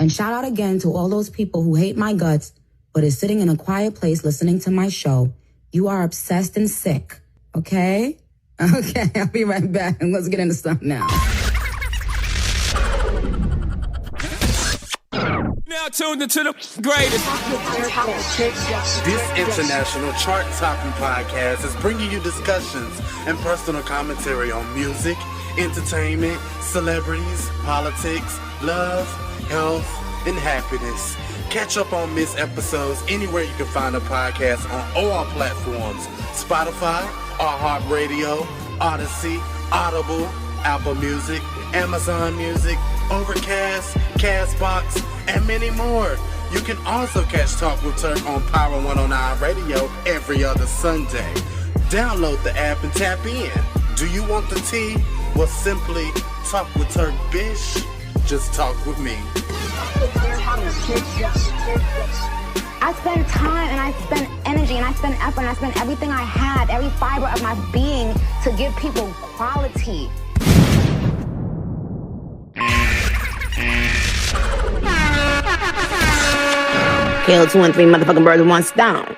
And shout out again to all those people who hate my guts, but is sitting in a quiet place listening to my show. You are obsessed and sick, okay? Okay, I'll be right back. And let's get into stuff now. Now tuned into the greatest. This international chart-topping podcast is bringing you discussions and personal commentary on music, entertainment, celebrities, politics, love, health, and happiness. Catch up on missed episodes anywhere you can find a podcast on all platforms: Spotify, iHeartRadio, Odyssey, Audible, Apple Music, Amazon Music, Overcast, Castbox, and many more. You can also catch Talk with Turk on Power 109 Radio every other Sunday. Download the app and tap in. Do you want the tea? Well, simply talk with TURKBISH. Just talk with me. I spend time and I spend energy and I spend effort and I spend everything I have, every fiber of my being to give people quality. Kill 2 and 3 motherfucking birds with one stone.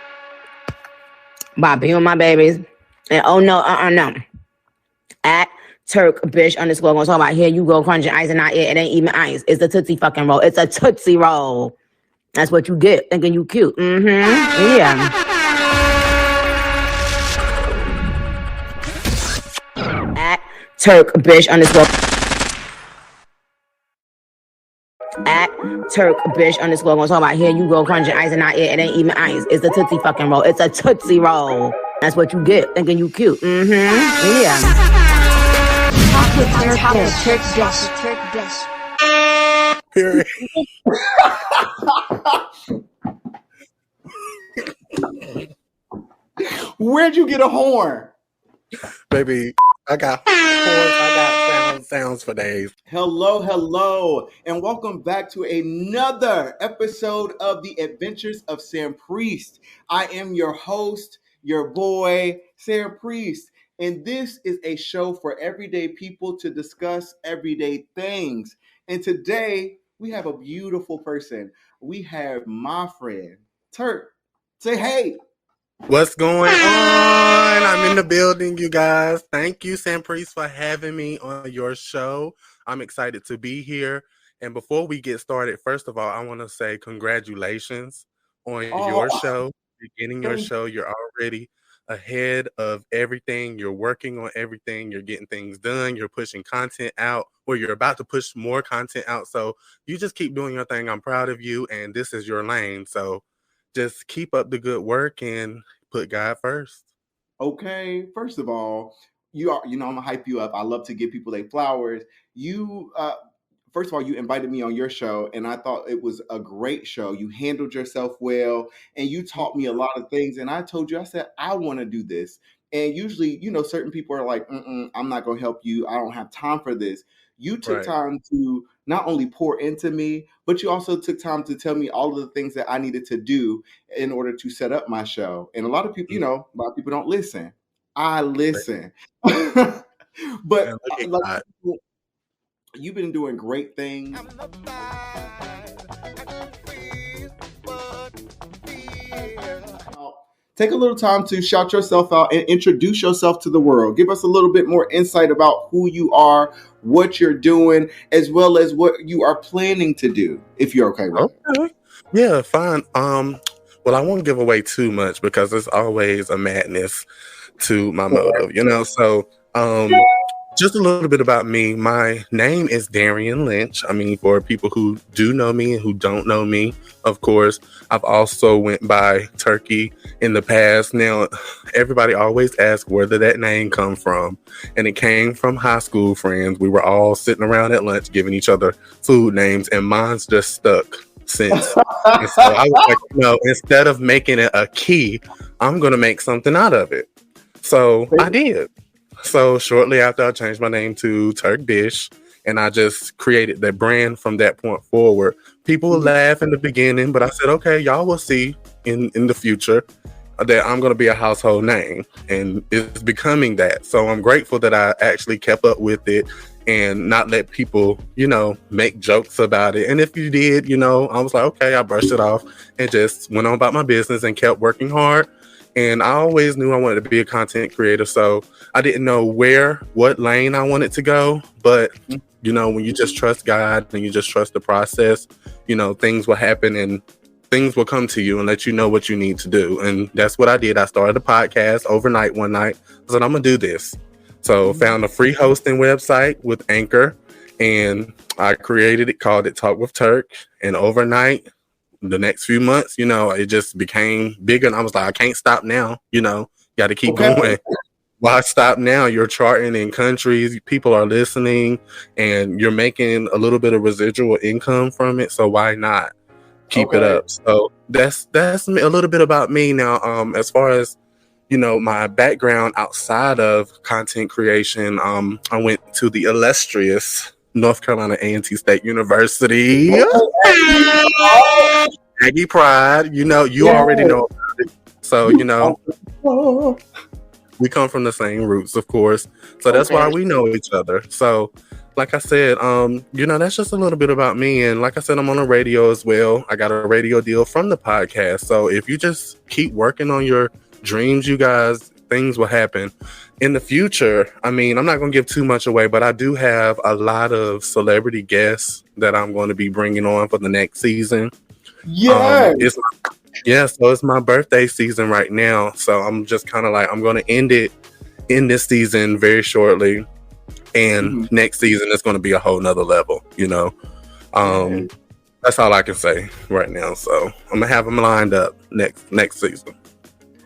By being my babies. And oh no, no. At TURKBISH _ gonna talk about here you go crunching ice and not it ain't even ice. It's a Tootsie fucking roll. It's a Tootsie roll. That's what you get thinking you cute. Yeah. At TURKBISH _ At TURKBISH _ gonna talk about here you go crunching ice and not it ain't even ice. It's a Tootsie fucking roll. It's a Tootsie roll. That's what you get thinking you cute. Yeah. Talk with TURKBISH. Period. Where'd you get a horn? Baby, I got horns, I got sounds for days. Hello, and welcome back to another episode of the Adventures of Sanpriest. I am your host, your boy, Sanpriest, and this is a show for everyday people to discuss everyday things. And today, we have a beautiful person. We have my friend, Turk. Say hey. What's going on? I'm in the building, you guys. Thank you, Sanpriest, for having me on your show. I'm excited to be here. And before we get started, first of all, I want to say congratulations on your show. Beginning your show, you're already ahead of everything. You're working on everything. You're getting things done. You're pushing content out, or you're about to push more content out. So you just keep doing your thing. I'm proud of you, and this is your lane. So just keep up the good work and put God first. Okay, first of all, I'm gonna hype you up. I love to give people their flowers. You, first of all, you invited me on your show, and I thought it was a great show. You handled yourself well, and you taught me a lot of things. And I told you, I said, I want to do this. And usually, certain people are like, I'm not gonna help you. I don't have time for this. You took time to not only pour into me, but you also took time to tell me all of the things that I needed to do in order to set up my show. And a lot of people, a lot of people don't listen. I listen. But you've been doing great things. Take a little time to shout yourself out and introduce yourself to the world. Give us a little bit more insight about who you are, what you're doing, as well as what you are planning to do, if you're okay with it. Yeah, fine. Well, I won't give away too much because there's always a madness to my motive, So, just a little bit about me. My name is Darian Lynch. I mean, for people who do know me and who don't know me, of course, I've also went by Turkey in the past. Now, everybody always asks where did that name come from? And it came from high school friends. We were all sitting around at lunch giving each other food names, and mine's just stuck since. And so I was like, no, instead of making it a key, I'm going to make something out of it. So I did. So shortly after, I changed my name to TURKBISH, and I just created that brand from that point forward. People would laugh in the beginning, but I said, okay, y'all will see in the future that I'm going to be a household name, and it's becoming that. So I'm grateful that I actually kept up with it and not let people, make jokes about it. And if you did, I was like, okay, I brushed it off and just went on about my business and kept working hard. And I always knew I wanted to be a content creator. So I didn't know what lane I wanted to go. But, when you just trust God and you just trust the process, things will happen and things will come to you and let you know what you need to do. And that's what I did. I started a podcast overnight one night. I said, I'm going to do this. So found a free hosting website with Anchor, and I created it, called it Talk with Turk. And overnight, the next few months, it just became bigger. And I was like, I can't stop now. Got to keep going. Why stop now? You're charting in countries, people are listening, and you're making a little bit of residual income from it. So why not keep it up? So that's a little bit about me now. As far as my background outside of content creation, I went to the illustrious North Carolina A&T State University. Aggie Pride, you already know about it. So, we come from the same roots, of course. So that's why we know each other. So, like I said, that's just a little bit about me. And like I said, I'm on the radio as well. I got a radio deal from the podcast. So if you just keep working on your dreams, you guys, things will happen in the future. I mean, I'm not going to give too much away, but I do have a lot of celebrity guests that I'm going to be bringing on for the next season. So it's my birthday season right now. So I'm just kind of like, I'm going to end it in this season very shortly. And next season is going to be a whole nother level, That's all I can say right now. So I'm going to have them lined up next season.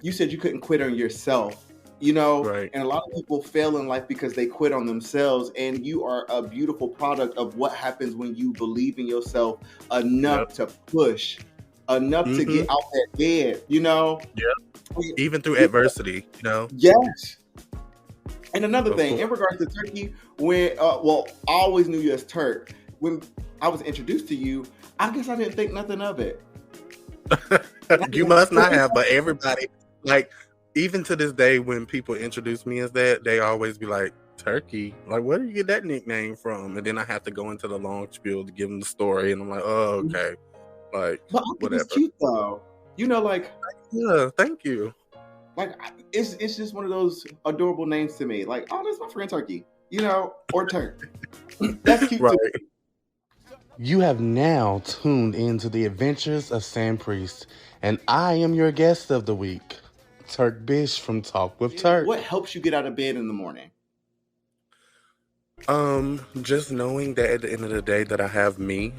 You said you couldn't quit on yourself, Right. And a lot of people fail in life because they quit on themselves. And you are a beautiful product of what happens when you believe in yourself enough to push, enough to get out that bed, Yeah. Even through adversity, Yes. And another thing, in regards to Turkey, when I always knew you as Turk. When I was introduced to you, I guess I didn't think nothing of it. You must not have, but everybody, like, even to this day, when people introduce me as that, they always be like, Turkey, like, where did you get that nickname from? And then I have to go into the long spiel to give them the story, and I'm like, oh, okay, like, but I think whatever. It's cute though, yeah, thank you. Like, it's just one of those adorable names to me. Like, oh, that's my friend Turkey, or Turk. That's cute. Right. Too. You have now tuned into the adventures of Sanpriest, and I am your guest of the week, TURKBISH from Talk with Turk. What helps you get out of bed in the morning? Just knowing that at the end of the day that I have me,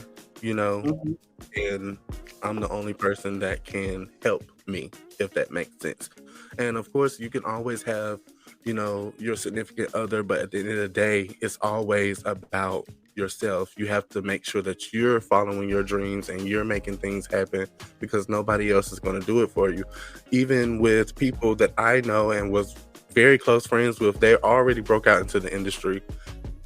and I'm the only person that can help me, if that makes sense. And of course, you can always have, your significant other, but at the end of the day, it's always about yourself. You have to make sure that you're following your dreams and you're making things happen, because nobody else is going to do it for you. Even with people that I know and was very close friends with, they already broke out into the industry.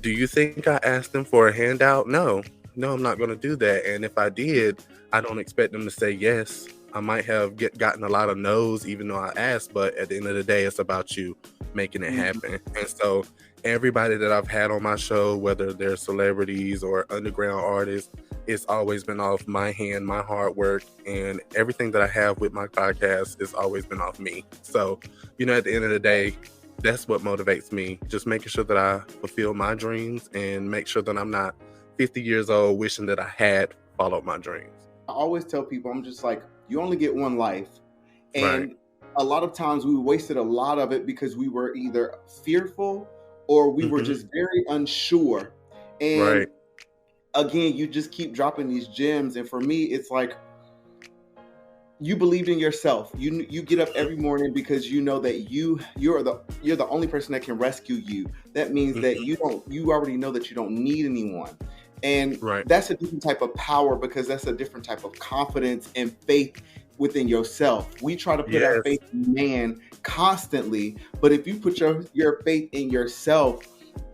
Do you think I asked them for a handout? No, I'm not going to do that. And if I did, I don't expect them to say yes. I might have gotten a lot of no's even though I asked, but at the end of the day, it's about you making it happen. And so everybody that I've had on my show, whether they're celebrities or underground artists, it's always been off my hand, my hard work, and everything that I have with my podcast has always been off me. So, at the end of the day, that's what motivates me. Just making sure that I fulfill my dreams and make sure that I'm not 50 years old wishing that I had followed my dreams. I always tell people, I'm just like, you only get one life. And Right. a lot of times we wasted a lot of it because we were either fearful or we were just very unsure. And Right. again, you just keep dropping these gems. And for me, it's like, you believed in yourself. You get up every morning because you know that you're the only person that can rescue you. That means that you already know that you don't need anyone. And Right. that's a different type of power, because that's a different type of confidence and faith within yourself. We try to put our Yes. faith in man constantly, but if you put your faith in yourself,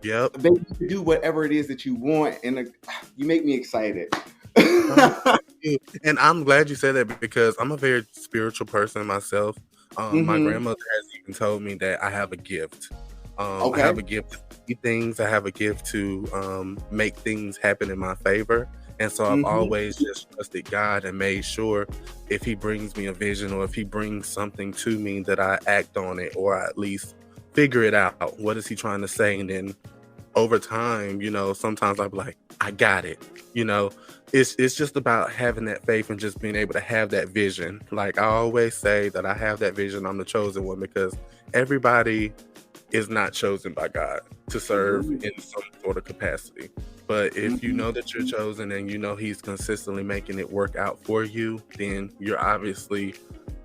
Yep. then you can do whatever it is that you want. And you make me excited. And I'm glad you said that, because I'm a very spiritual person myself. My grandmother has even told me that I have a gift. I have a gift see things. I have a gift to make things happen in my favor. And so I've Mhm. always just trusted God and made sure if he brings me a vision or if he brings something to me that I act on it, or I at least figure it out. What is he trying to say? And then over time, sometimes I'm like, I got it. It's just about having that faith and just being able to have that vision. Like I always say that I have that vision. I'm the chosen one, because everybody is not chosen by God to serve in some sort of capacity. But if you know that you're chosen and you know he's consistently making it work out for you, then you're obviously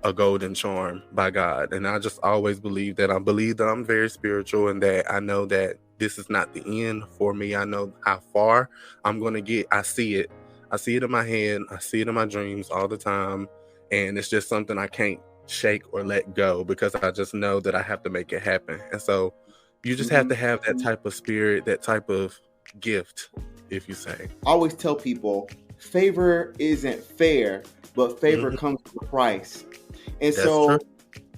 a golden charm by God. And I just always believe that I'm very spiritual, and that I know that this is not the end for me. I know how far I'm going to get. I see it in my head. I see it in my dreams all the time. And it's just something I can't shake or let go, because I just know that I have to make it happen. And so you just have to have that type of spirit, that type of gift, if you say. I always tell people, favor isn't fair, but favor comes with a price. And That's so true.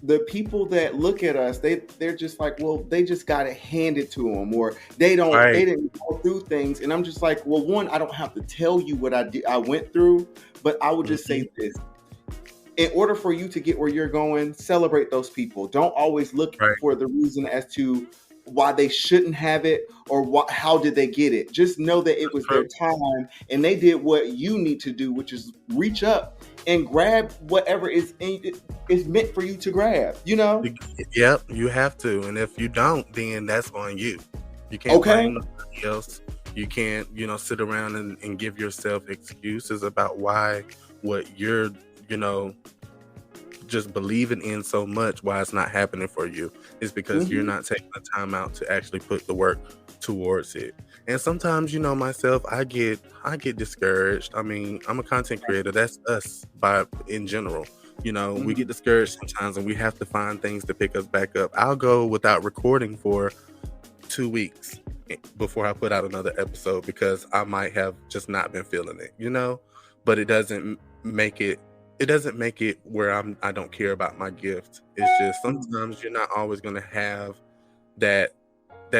the people that look at us, they're just like, well, they just got it handed to them, or they didn't go through things. And I'm just like, well, one, I don't have to tell you what I went through, but I would just say this. In order for you to get where you're going, celebrate those people. Don't always look for the reason as to why they shouldn't have it, or how did they get it. Just know that it was their time, and they did what you need to do, which is reach up and grab whatever is meant for you to grab. Yep, you have to. And if you don't, then that's on you. You can't blame nobody else. You can't, sit around and give yourself excuses about why what you're, just believing in so much, why it's not happening for you. Is because you're not taking the time out to actually put the work towards it. And sometimes, myself, I get discouraged. I mean, I'm a content creator. That's us in general. We get discouraged sometimes, and we have to find things to pick us back up. I'll go without recording for 2 weeks before I put out another episode, because I might have just not been feeling it, but it doesn't make it where I don't care about my gift. It's just sometimes you're not always going to have that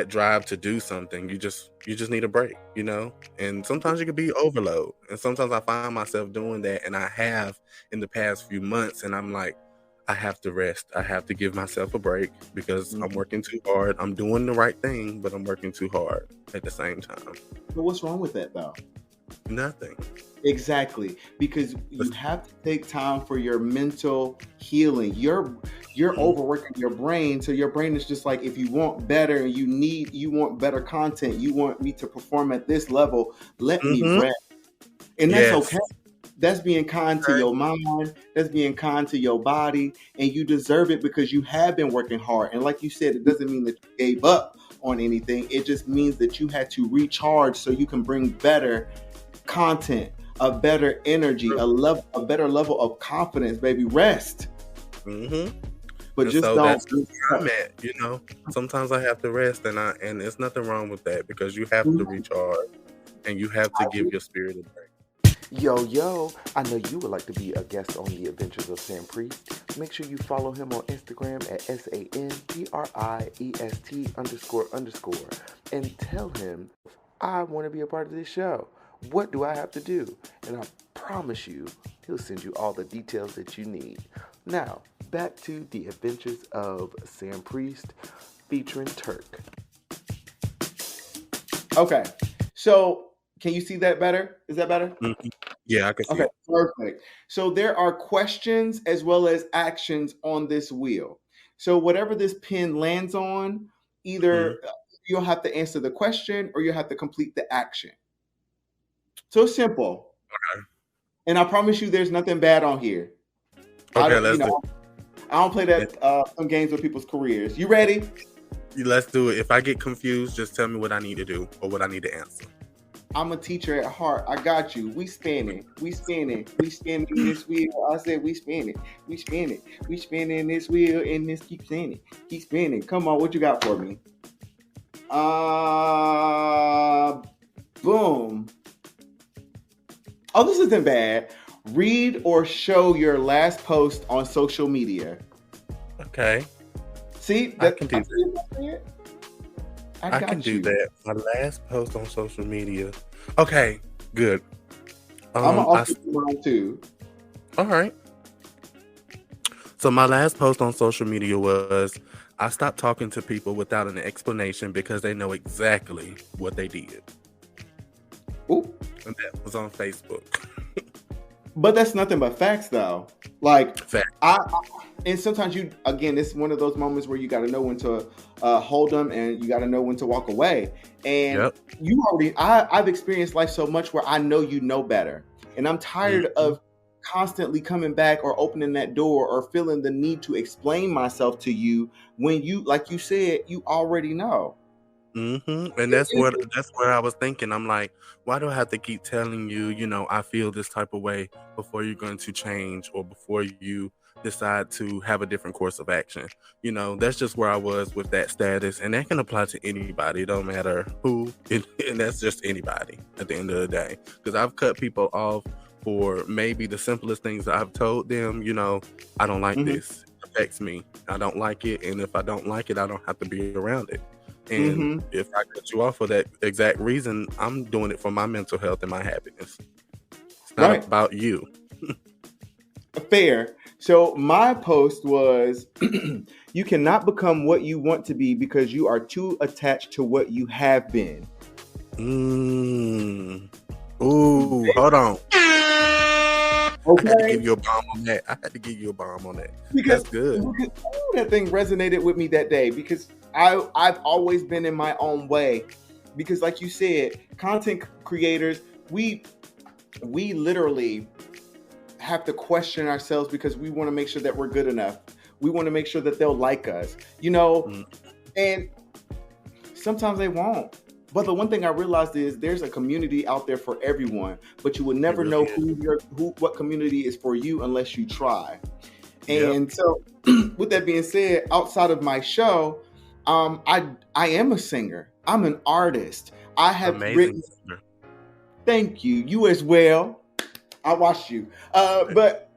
drive to do something. You just need a break, and sometimes you can be overload. And sometimes I find myself doing that, and I have in the past few months, and I'm like, I have to rest. I have to give myself a break, because I'm working too hard. I'm doing the right thing, but I'm working too hard at the same time. But what's wrong with that though? Nothing. Exactly, because you have to take time for your mental healing. You're overworking your brain, so your brain is just like, if you want better, you want better content, you want me to perform at this level, let me rest. And that's okay. That's being kind to your mind. That's being kind to your body, and you deserve it, because you have been working hard. And like you said, it doesn't mean that you gave up on anything. It just means that you had to recharge so you can bring better content, a better energy, a better level of confidence. Baby, rest. But and just so don't. that's where I'm at. Sometimes I have to rest, and there's nothing wrong with that, because you have to recharge, and you have to give your spirit a break. Yo, I know you would like to be a guest on the Adventures of Sanpriest. Make sure you follow him on Instagram at SANPRIEST__, and tell him, I want to be a part of this show. What do I have to do? And I promise you, he'll send you all the details that you need. Now, back to the Adventures of Sanpriest featuring Turk. Okay, so can you see that better? Is that better? Yeah, I can see it. Perfect. So there are questions as well as actions on this wheel. So whatever this pin lands on, either you'll have to answer the question or you'll have to complete the action. So simple. Okay. And I promise you there's nothing bad on here. Okay, let's do it. I don't play that some games with people's careers. You ready? Let's do it. If I get confused, just tell me what I need to do or what I need to answer. I'm a teacher at heart. I got you. We spinning this wheel. I said we spinning this wheel, and this keep spinning. Come on, what you got for me? Boom. Oh, this isn't bad. Read or show your last post on social media. Okay. See, I can do that. I can do that. My last post on social media. Okay, good. I'm gonna also do mine too. All right. So my last post on social media was I stopped talking to people without an explanation because they know exactly what they did. Ooh. And that was on Facebook. But that's nothing but facts, though. Like, Facts. And sometimes it's one of those moments where you got to know when to hold them, and you got to know when to walk away. And I've experienced life so much where I know you know better, and I'm tired of constantly coming back or opening that door or feeling the need to explain myself to you when you, like you said, you already know. And that's what I was thinking. I'm like, why do I have to keep telling you, I feel this type of way before you're going to change or before you decide to have a different course of action? That's just where I was with that status, and that can apply to anybody. It don't matter who, and that's just anybody at the end of the day. Because I've cut people off for maybe the simplest things that I've told them. I don't like this. It affects me. I don't like it, and if I don't like it, I don't have to be around it. And if I cut you off for that exact reason, I'm doing it for my mental health and my happiness. It's not about you. Fair. So my post was, you cannot become what you want to be because you are too attached to what you have been. Ooh, hold on. Okay. I had to give you a bomb on that. Because, that's good. That thing resonated with me that day because I've always been in my own way. Because like you said, content creators, we literally have to question ourselves because we want to make sure that we're good enough. We want to make sure that they'll like us, and sometimes they won't. But the one thing I realized is there's a community out there for everyone, but you will never know what community is for you unless you try. And so with that being said, outside of my show, I am a singer. I'm an artist. I have written. Singer. Thank you. You as well. I watched you. But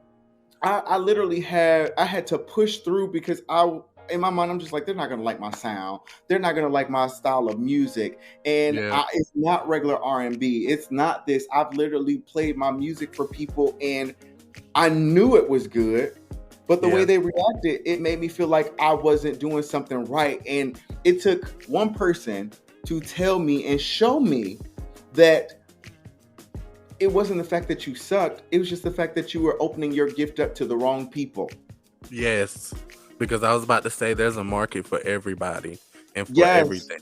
I literally had to push through because in my mind, I'm just like, they're not going to like my sound. They're not going to like my style of music. And it's not regular R&B. It's not this. I've literally played my music for people and I knew it was good. But the way they reacted, it made me feel like I wasn't doing something right. And it took one person to tell me and show me that it wasn't the fact that you sucked. It was just the fact that you were opening your gift up to the wrong people. Yes, because I was about to say there's a market for everybody and for everything.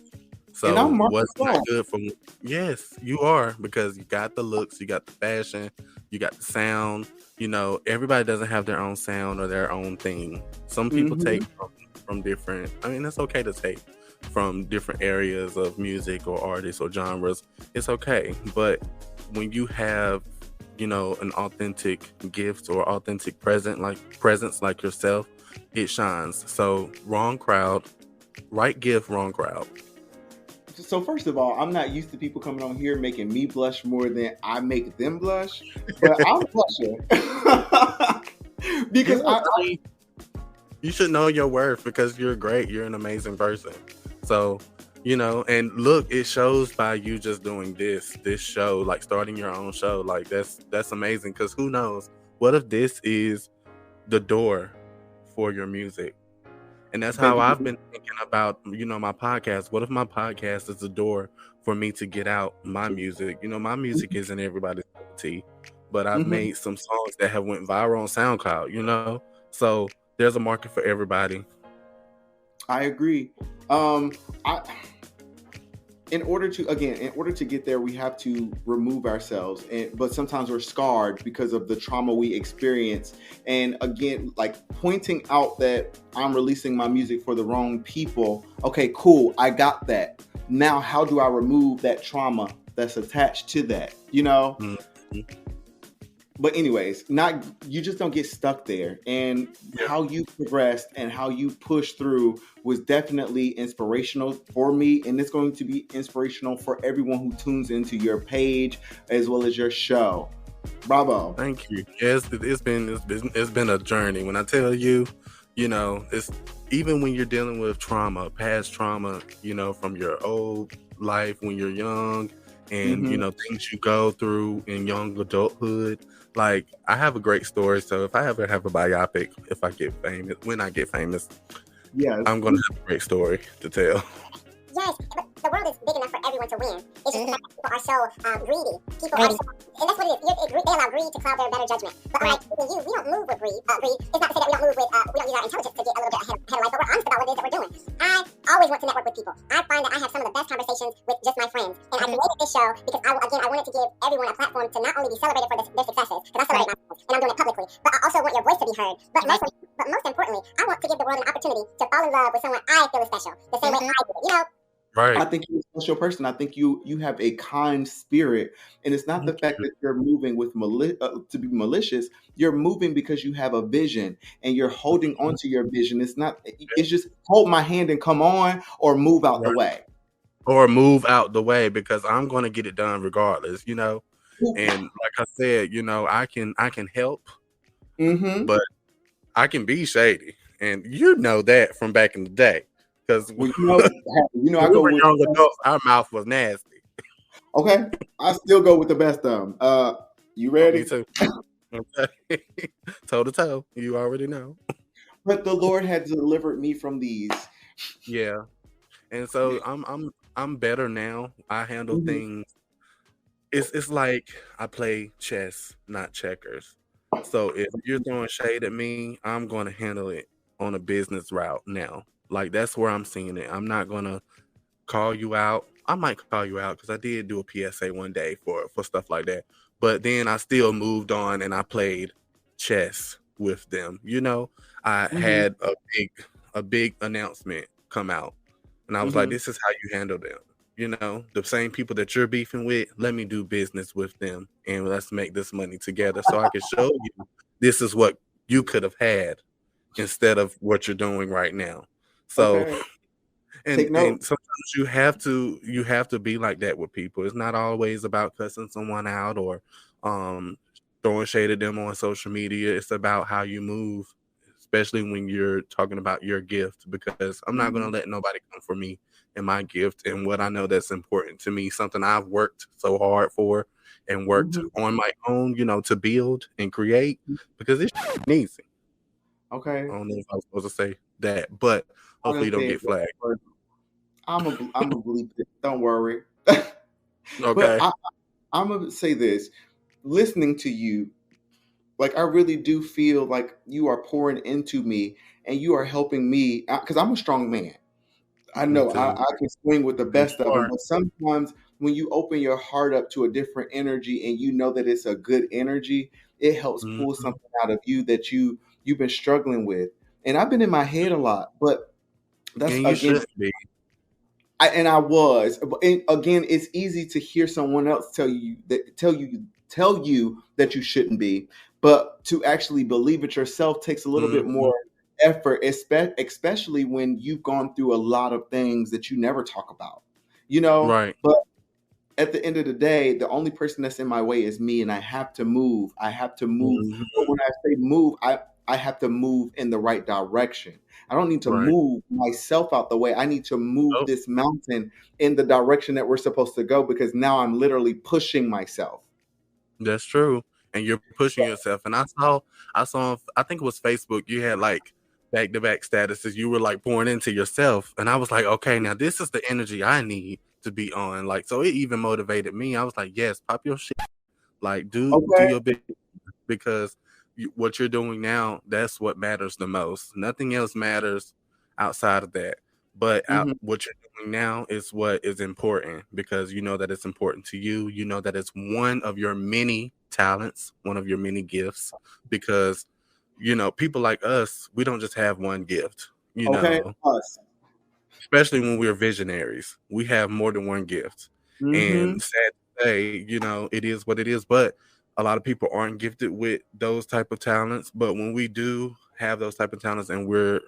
So what's not good for me? Yes, you are, because you got the looks, you got the fashion, you got the sound. Everybody doesn't have their own sound or their own thing. Some people take from different. I mean, it's okay to take from different areas of music or artists or genres. It's okay, but when you have, an authentic gift or authentic presence like yourself, it shines. So wrong crowd, right gift, wrong crowd. So first of all, I'm not used to people coming on here making me blush more than I make them blush, but I'm blushing because you should know your worth because you're great. You're an amazing person. So, and look, it shows by you just doing this show, like starting your own show. Like that's amazing, because who knows? What if this is the door for your music? And that's how I've been thinking about, my podcast. What if my podcast is the door for me to get out my music? My music isn't everybody's tea, but I've made some songs that have went viral on SoundCloud, So there's a market for everybody. I agree. In order to get there, we have to remove ourselves. But sometimes we're scarred because of the trauma we experience. And again, like pointing out that I'm releasing my music for the wrong people. Okay, cool. I got that. Now, how do I remove that trauma that's attached to that? But anyways, you just don't get stuck there. And how you progressed and how you pushed through was definitely inspirational for me. And it's going to be inspirational for everyone who tunes into your page as well as your show. Bravo. Thank you. Yes, it's been a journey. When I tell you, you know, it's even when you're dealing with trauma, past trauma, you know, from your old life when you're young, and you Mm-hmm. know, things you go through in young adulthood. Like, I have a great story, so if I ever have a biopic, if I get famous, when I get famous, Yes. I'm gonna have a great story to tell. Yes, but the world is big enough for everyone to win. It's just the fact that people are so greedy. People are so, and that's what it is. They allow greed to cloud their better judgment. But unlike you, we don't move with greed. Greed. It's not to say that we don't move with, we don't use our intelligence to get a little bit ahead of life, but we're honest about what it is that we're doing. I always want to network with people. I find that I have some of the best conversations with just my friends. And I created this show because I wanted to give everyone a platform to not only be celebrated for their successes, because I celebrate my friends, and I'm doing it publicly, but I also want your voice to be heard. But most importantly, I want to give the world an opportunity to fall in love with someone I feel is special, the same way I do. You know, Right. I think you're a special person. I think you have a kind spirit, and it's not the fact that you're moving with to be malicious. You're moving because you have a vision, and you're holding onto your vision. It's not. It's just hold my hand and come on, or move out the way. Or move out the way, because I'm going to get it done regardless, you know. And like I said, you know, I can help, Mm-hmm. but I can be shady, and you know that from back in the day, because Well, I we go were with young adults, our mouth was nasty. okay. I still go with the best of them. You ready? Me too. Okay. Toe to toe. You already know. But the Lord had delivered me from these. Yeah. And so I'm better now. I handle Mhm. things. It's like I play chess, not checkers. So if you're throwing shade at me, I'm going to handle it on a business route now. Like, that's where I'm seeing it. I'm not going to call you out. I might call you out because I did do a PSA one day for stuff like that. But then I still moved on and I played chess with them. You know, I had a big announcement come out, and I was like, this is how you handle them. You know, the same people that you're beefing with, let me do business with them, and let's make this money together so I can show you this is what you could have had instead of what you're doing right now. So Okay. and Take note. sometimes you have to be like that with people. It's not always about cussing someone out or throwing shade at them on social media. It's about how you move, especially when you're talking about your gift, because I'm not going to let nobody come for me and my gift and what I know that's important to me, something I've worked so hard for and worked on my own, you know, to build and create, because it's easy. Okay. I don't know if I was supposed to say that, but hopefully you don't get flagged. I'm a bleep it. Don't worry. Okay. But I'm gonna say this. Listening to you, like, I really do feel like you are pouring into me and you are helping me because I'm a strong man. I Me know too. I can swing with the best You of them, are. but sometimes when you open your heart up to a different energy and you know that it's a good energy, it helps pull Mhm. something out of you that you've been struggling with. And I've been in my head a lot, but that's And you again, shouldn't be. I was. And again, it's easy to hear someone else tell you that you shouldn't be, but to actually believe it yourself takes a little bit Mhm. more effort, especially when you've gone through a lot of things that you never talk about. You know, Right. but at the end of the day, the only person that's in my way is me, and I have to move. I have to move. Mhm. But when I say move, I have to move in the right direction. I don't need to Right. move myself out the way. I need to move Oh, this mountain in the direction that we're supposed to go, because now I'm literally pushing myself. that's true. And you're pushing yourself. And I saw, I think it was Facebook, you had like back-to-back statuses. You were like pouring into yourself. And I was like, okay, now this is the energy I need to be on. Like, so it even motivated me. I was like, yes, pop your shit. Like, do Okay. your big, because what you're doing now, that's what matters the most. Nothing else matters outside of that. But what you're doing now is what is important, because you know that it's important to you. You know that it's one of your many talents, one of your many gifts, because, you know, people like us, we don't just have one gift, you Okay. know, Us. especially when we're visionaries. We have more than one gift. Mm-hmm. And sad to say, you know, it is what it is. But a lot of people aren't gifted with those type of talents. But when we do have those type of talents, and we're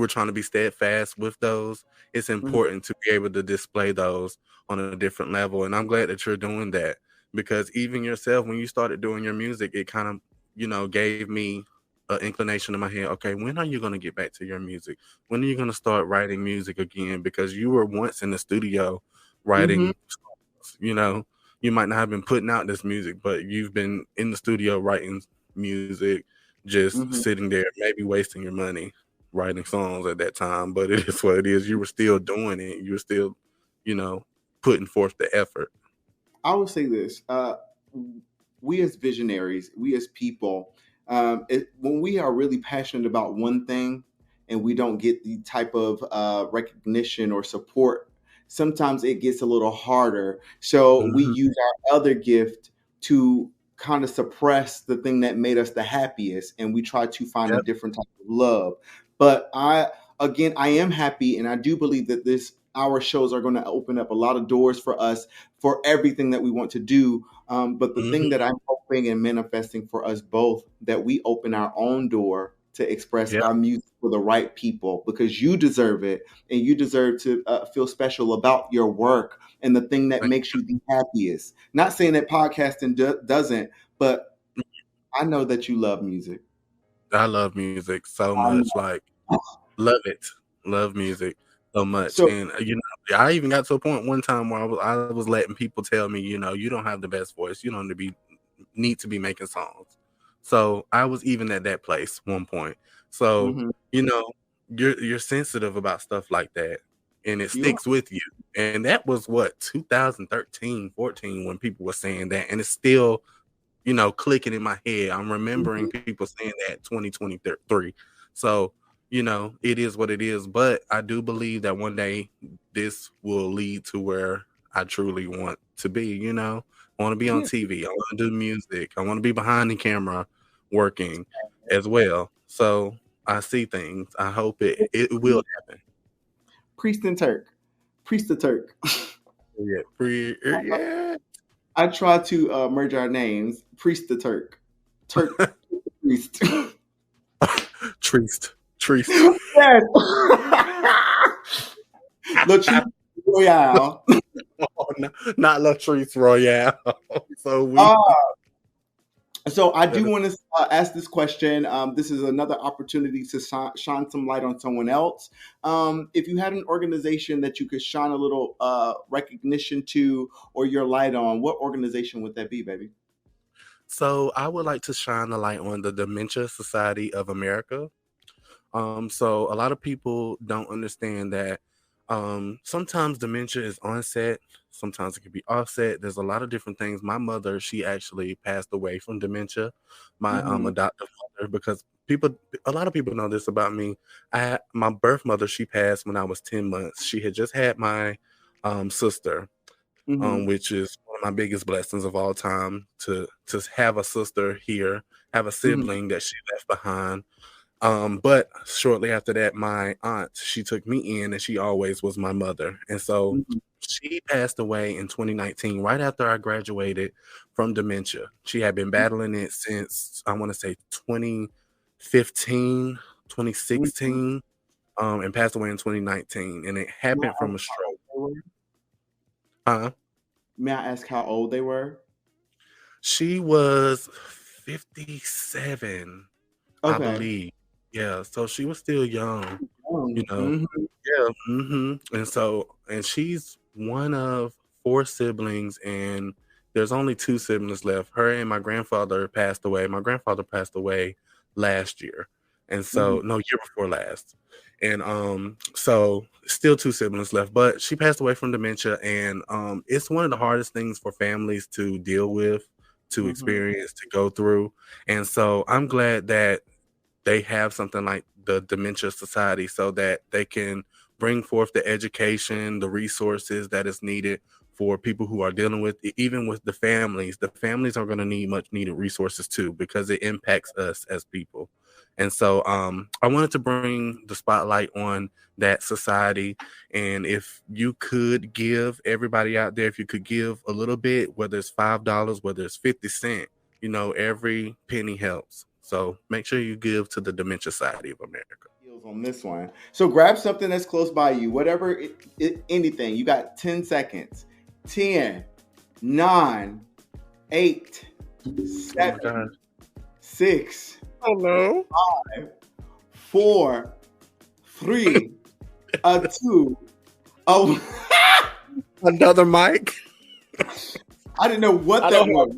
trying to be steadfast with those, it's important to be able to display those on a different level. And I'm glad that you're doing that, because even yourself, when you started doing your music, it kind of, you know, gave me an inclination in my head. Okay, when are you going to get back to your music? When are you going to start writing music again? Because you were once in the studio writing songs. You might not have been putting out this music, but you've been in the studio writing music, just sitting there, maybe wasting your money writing songs at that time. But it is what it is. You were still doing it. You were still, putting forth the effort. I will say this: we as visionaries, we as people, when we are really passionate about one thing and we don't get the type of recognition or support, sometimes it gets a little harder. So we use our other gift to kind of suppress the thing that made us the happiest, and we try to find a different type of love. But I am happy, and I do believe that our shows are going to open up a lot of doors for us for everything that we want to do. But the thing that I'm hoping and manifesting for us both, that we open our own door to express our music for the right people, because you deserve it, and you deserve to feel special about your work and the thing that makes you the happiest. Not saying that podcasting doesn't, but I know that you love music. I love music so much. Like, love it. Love music so much. So- And I even got to a point one time where I was letting people tell me, you don't have the best voice. You don't need to be making songs. So I was even at that place one point. So you're sensitive about stuff like that, and it sticks with you. And that was 2013, 14 when people were saying that, and it's still clicking in my head. I'm remembering people saying that 2023. So it is what it is. But I do believe that one day this will lead to where I truly want to be. I want to be on TV. I want to do music. I want to be behind the camera working as well. So I see things. I hope it will happen. Priest and Turk. Priest the Turk. Yeah. I try to merge our names. Priest the Turk. Turk Priest. Treest. Yes. Latrice Royale. Oh, no, not Latrice Royale. So I do want to ask this question. This is another opportunity to shine some light on someone else. If you had an organization that you could shine a little recognition to or your light on, what organization would that be, baby? So I would like to shine the light on the Dementia Society of America. So a lot of people don't understand that sometimes dementia is onset, sometimes it can be offset. There's a lot of different things. My mother, she actually passed away from dementia. My adoptive mother, because a lot of people know this about me. My birth mother, she passed when I was 10 months. She had just had my sister, which is one of my biggest blessings of all time, to have a sister here, have a sibling that she left behind. But shortly after that, my aunt, she took me in, and she always was my mother. And so she passed away in 2019, right after I graduated from dementia. She had been battling it since, I want to say 2015, 2016, and passed away in 2019. And it happened from a stroke. May I ask how old they were? She was 57, I believe. Yeah, so she was still young, Yeah, and she's one of 4 siblings, and there's only 2 siblings left. Her and my grandfather passed away. My grandfather passed away last year, and so no, year before last. And so still 2 siblings left, but she passed away from dementia, and it's one of the hardest things for families to deal with, to experience, to go through. And so I'm glad that they have something like the Dementia Society so that they can bring forth the education, the resources that is needed for people who are dealing with it, even with the families. The families are going to need much needed resources too, because it impacts us as people. And so I wanted to bring the spotlight on that society. And if you could give everybody out there, if you could give a little bit, whether it's $5, whether it's 50 cents, every penny helps. So make sure you give to the Dementia Society of America. On this one. So grab something that's close by you, whatever, anything. You got 10 seconds. 10, 9, 8, 7, 6, Oh no. 5, 4, 3, 2. Oh, Another mic. I didn't know what I that don't have- was.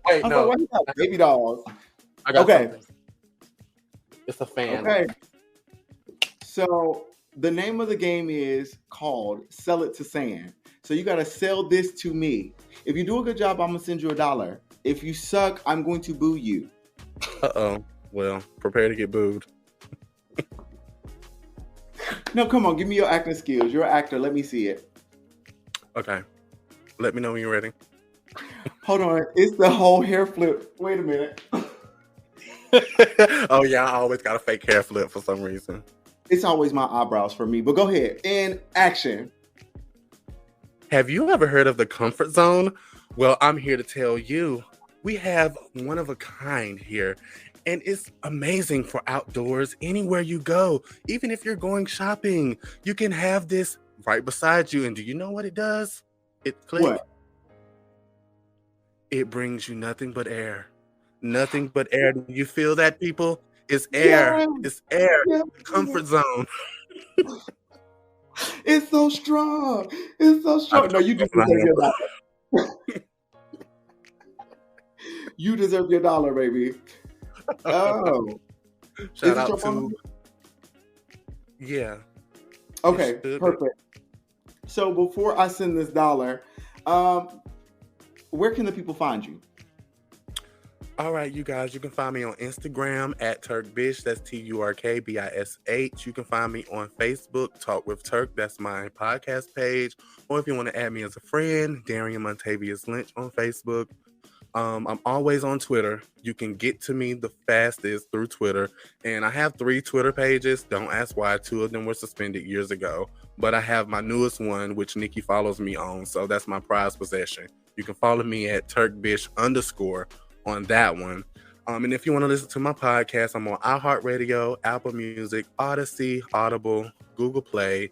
Wait, I was no. like, why you got baby dolls? I got Okay. something. It's a fan. Okay. So the name of the game is called Sell It to Sam. So you got to sell this to me. If you do a good job, I'm going to send you $1. If you suck, I'm going to boo you. Uh-oh. Well, prepare to get booed. No, come on. Give me your acting skills. You're an actor. Let me see it. Okay. Let me know when you're ready. Hold on. It's the whole hair flip. Wait a minute. Oh, yeah. I always got a fake hair flip for some reason. It's always my eyebrows for me. But go ahead. In action. Have you ever heard of the comfort zone? Well, I'm here to tell you, we have one of a kind here, and it's amazing for outdoors anywhere you go. Even if you're going shopping, you can have this right beside you. And do you know what it does? It clicks. What? It brings you nothing but air. Nothing but air. Do you feel that, people? It's air. Yeah. It's air. Yeah. The comfort zone. It's so strong. It's so strong. No, you just deserve your $1. You deserve your $1, baby. Oh. Shout Is it out your to... phone? Yeah. Okay, It should be. perfect. So before I send this $1, where can the people find you? All right, you guys, you can find me on Instagram at TURKBISH. That's TURKBISH. You can find me on Facebook, Talk with Turk. That's my podcast page. Or if you want to add me as a friend, Darian Marktavious Lynch on Facebook. I'm always on Twitter. You can get to me the fastest through Twitter. And I have 3 Twitter pages. Don't ask why. 2 of them were suspended years ago. But I have my newest one, which Nikki follows me on. So that's my prized possession. You can follow me at TURKBISH_ on that one. And if you want to listen to my podcast, I'm on iHeartRadio, Apple Music, Odyssey, Audible, Google Play,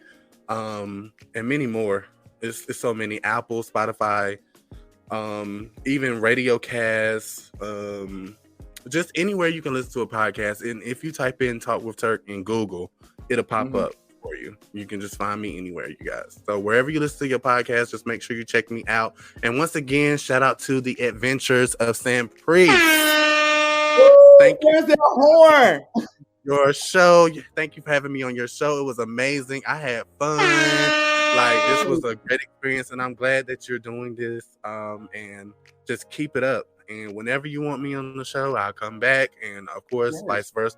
and many more. It's so many. Apple, Spotify, even RadioCast, just anywhere you can listen to a podcast. And if you type in Talk with Turk in Google, it'll pop up for you. You can just find me anywhere, you guys. So wherever you listen to your podcast, just make sure you check me out. And once again, shout out to the Adventures of Sanpriest. Thank you. Where's that whore? Your show. Thank you for having me on your show. It was amazing. I had fun. Like, this was a great experience, and I'm glad that you're doing this. And just keep it up. And whenever you want me on the show, I'll come back. And of course, vice versa.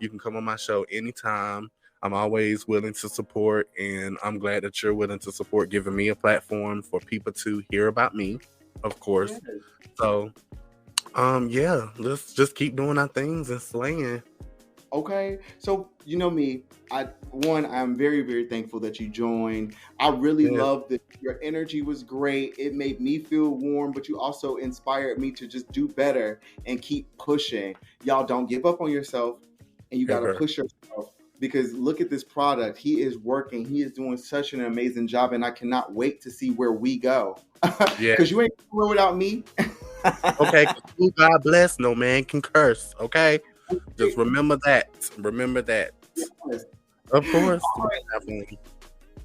You can come on my show anytime. I'm always willing to support, and I'm glad that you're willing to support, giving me a platform for people to hear about me, of course. So, yeah, let's just keep doing our things and slaying. Okay, so you know me. I'm very, very thankful that you joined. I really loved that. Your energy was great. It made me feel warm, but you also inspired me to just do better and keep pushing. Y'all, don't give up on yourself, and you got to push yourself. Because look at this product. He is working. He is doing such an amazing job, and I cannot wait to see where we go. Because you ain't going without me. Okay, God bless, no man can curse. Okay, just remember that. Remember that. Yes. Of course. Right.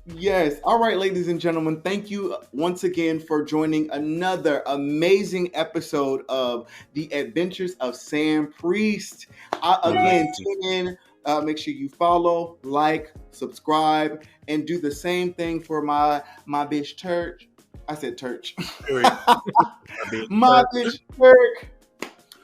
Yes. All right, ladies and gentlemen, thank you once again for joining another amazing episode of The Adventures of Sanpriest. Again, tune in. Make sure you follow, like, subscribe, and do the same thing for my bitch Turk. I said Turk. My bitch Turk.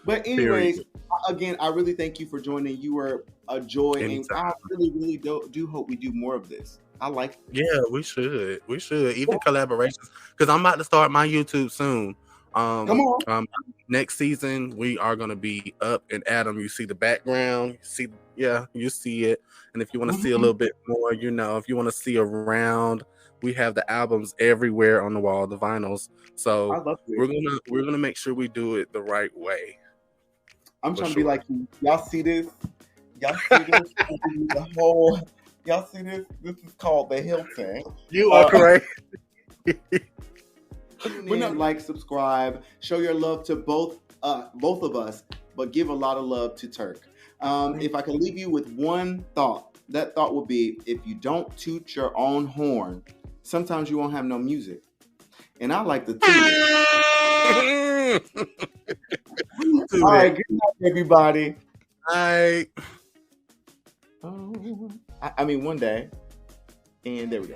But anyways, again, I really thank you for joining. You were a joy, and I really do hope we do more of this. I like this. Yeah, we should. Even collaborations, because I'm about to start my YouTube soon. Come on. Next season we are gonna be up, and Adam, you see the background. You see it. And if you want to see a little bit more, if you want to see around, we have the albums everywhere on the wall, the vinyls. So I love it. we're gonna make sure we do it the right way. I'm trying to be like, y'all see this? Y'all see this? Y'all see this? This is called the Hilton. You are correct. Like, subscribe, show your love to both of us. but give a lot of love to Turk. If I could leave you with one thought, that thought would be, if you don't toot your own horn, sometimes you won't have no music. And I like to toot it. All right, good night, everybody. I I mean, one day. And there we go.